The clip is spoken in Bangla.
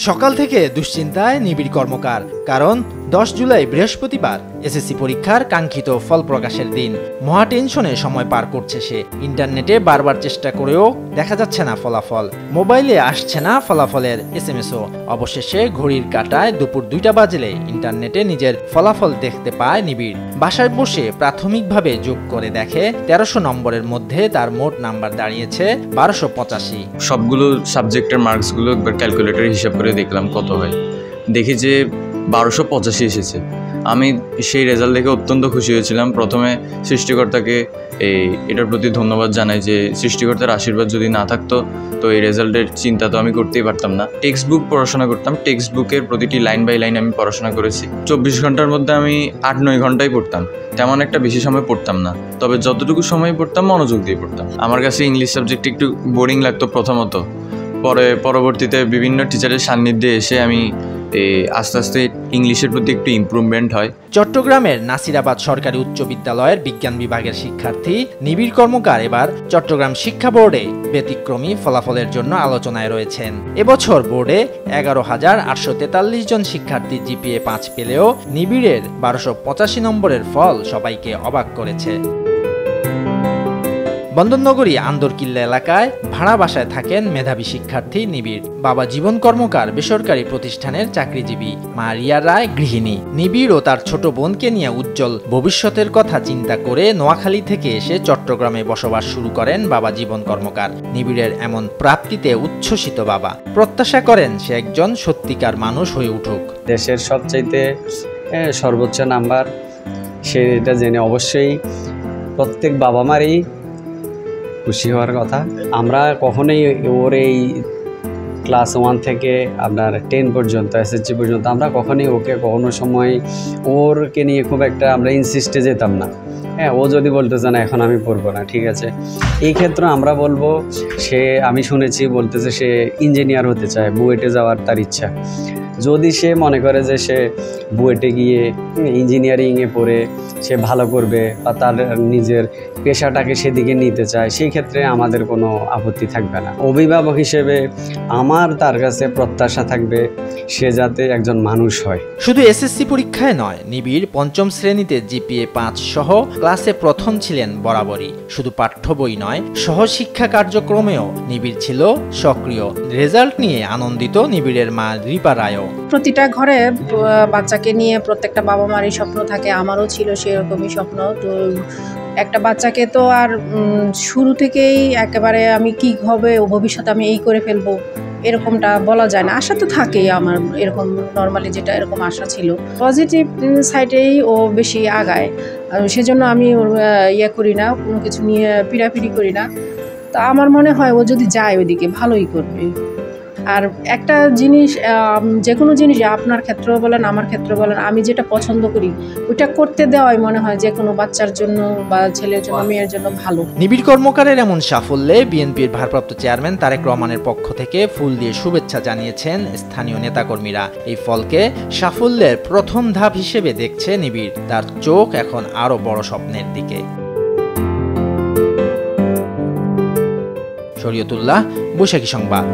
সকাল থেকে দুশ্চিন্তায় নিবিড় কর্মকার, কারণ 10 জুলাই বৃহস্পতিবার এসএসসি পরীক্ষার কাঙ্ক্ষিত ফল প্রকাশের দিন। মহা টেনশনে সময় পার করছে সে। ইন্টারনেটে বারবার চেষ্টা করেও দেখা যাচ্ছে না ফলাফল, মোবাইলে আসছে না ফলাফলের এসএমএসও। অবশেষে ঘড়ির কাঁটায় দুপুর 2টা বাজলে ইন্টারনেটে নিজের ফলাফল দেখতে পায় নিবিড়। বাসায় বসে প্রাথমিকভাবে যোগ করে দেখে 1300 নম্বরের মধ্যে তার মোট নাম্বার দাঁড়িয়েছে 1285। সবগুলো সাবজেক্টের মার্কসগুলো একবার ক্যালকুলেটরে হিসাব করে দেখলাম কত হয়। দেখি যে 1285 এসেছে। আমি সেই রেজাল্ট দেখে অত্যন্ত খুশি হয়েছিলাম। প্রথমে সৃষ্টিকর্তাকে এটার প্রতি ধন্যবাদ জানাই যে সৃষ্টিকর্তার আশীর্বাদ যদি না থাকতো তো এই রেজাল্টের চিন্তা তো আমি করতেই পারতাম না। টেক্সট বুক পড়াশোনা করতাম, টেক্সট বুকের প্রতিটি লাইন বাই লাইন আমি পড়াশোনা করেছি। 24 ঘন্টার মধ্যে আমি 8-9 ঘন্টাই পড়তাম, তেমন একটা বেশি সময় পড়তাম না, তবে যতটুকু সময় পড়তাম মনোযোগ দিয়ে পড়তাম। আমার কাছে ইংলিশ সাবজেক্ট একটু বোরিং লাগতো প্রথমত, পরবর্তীতে বিভিন্ন টিচারের সান্নিধ্যে এসে আমি আস্তে আস্তে ইংলিশের প্রতি একটু ইমপ্রুভমেন্ট হয়। চট্টগ্রামের নাসিরাবাদ সরকারি উচ্চ বিদ্যালয়ের বিজ্ঞান বিভাগের শিক্ষার্থী নিবিড় কর্মকার এবার চট্টগ্রাম শিক্ষা বোর্ডে ব্যতিক্রমী ফলাফলের জন্য আলোচনায় রয়েছেন। এবছর বোর্ডে 11,843 জন শিক্ষার্থী জিপিএ 5 পেলেও নিবিড়ের 1285 নম্বরের ফল সবাইকে অবাক করেছে। বন্দরনগরী আন্দরকিল্লা এলাকায় ভাড়া বাসায় থাকেন মেধাবী শিক্ষার্থী নিবিড়। বাবা জীবন কর্মকার বেসরকারি প্রতিষ্ঠানের চাকরিজীবী, মা রিয়া রায় গৃহিণী। নিবিড় ও তার ছোট বোনকে নিয়ে উজ্জ্বল ভবিষ্যতের কথা চিন্তা করে নোয়াখালী থেকে এসে চট্টগ্রামে বসবাস শুরু করেন বাবা জীবন কর্মকার। নিবিড়ের এমন প্রাপ্তিতে উচ্ছ্বসিত বাবা প্রত্যাশা করেন সে একজন সত্যিকার মানুষ হয়ে উঠুক। দেশের সবচাইতে সর্বোচ্চ নাম্বার সেটা জেনে অবশ্যই প্রত্যেক বাবা মারই খুশি হওয়ার কথা। আমরা কখনোই ওর এই ক্লাস 1 থেকে আপনার 10 পর্যন্ত এসএসসি পর্যন্ত আমরা কখনোই ওকে কোনো সময় ওরকে নিয়ে খুব একটা আমরা ইনসিস্টে যেতাম না। হ্যাঁ, ও যদি বলতেছে না এখন আমি পড়বো না, ঠিক আছে। এই ক্ষেত্রে আমরা বলবো আমি শুনেছি বলতেছে সে ইঞ্জিনিয়ার হতে চায়, বুয়েটে যাওয়ার তার ইচ্ছা। যদি সে মনে করে যে সে বুয়েটে গিয়ে ইঞ্জিনিয়ারিংয়ে পড়ে সে ভালো করবে বা তার নিজের পেশাটাকে সেদিকে নিতে চায়, সেই ক্ষেত্রে আমাদের কোনো আপত্তি থাকবে না। অভিভাবক হিসেবে আমার তার কাছে প্রত্যাশা থাকবে সে যাতে একজন মানুষ হয়। শুধু এসএসসি পরীক্ষায় নয়, নিবিড় 5ম শ্রেণীতে জিপিএ 5 সহ ক্লাসে প্রথম ছিলেন বরাবরই। শুধু পাঠ্য বই নয়, সহশিক্ষা কার্যক্রমেও নিবিড় ছিল সক্রিয়। রেজাল্ট নিয়ে আনন্দিত নিবিড়ের মা রিপা রায়ও। প্রতিটা ঘরে বাচ্চাকে নিয়ে প্রত্যেকটা বাবা মারই স্বপ্ন থাকে, আমারও ছিল সেরকমই স্বপ্ন। তো একটা বাচ্চাকে তো আর শুরু থেকেই একেবারে আমি কি হবে ও ভবিষ্যতে আমি এই করে ফেলবো এরকমটা বলা যায় না। আশা তো থাকেই আমার, এরকম নর্মালি যেটা এরকম আশা ছিল। পজিটিভ সাইডেই ও বেশি আগায়, সেজন্য আমি করি না, কোনো কিছু নিয়ে পিড়াপিড়ি করি না। তো আমার মনে হয় ও যদি যায় ওইদিকে ভালোই করবে। আর একটা জিনিস, যে কোনো জিনিস আপনার ক্ষেত্রেও বলেন আমার ক্ষেত্রে বলেন, আমি যেটা পছন্দ করি ওইটা করতে দেওয়াই মনে হয় যে কোনো বাচ্চার জন্য বা ছেলের জন্য মেয়ের জন্য ভালো। নিবিড় কর্মকারের এমন সাফল্যে বিএনপির ভারপ্রাপ্ত চেয়ারম্যান তারেক রহমানের পক্ষ থেকে ফুল দিয়ে শুভেচ্ছা জানিয়েছেন স্থানীয় নেতাকর্মীরা। এই ফলকে সাফল্যের প্রথম ধাপ হিসেবে দেখছে নিবিড়। তার চোখ এখন আরো বড় স্বপ্নের দিকে। শরীয়তুল্লাহ, বৈশাখী সংবাদ।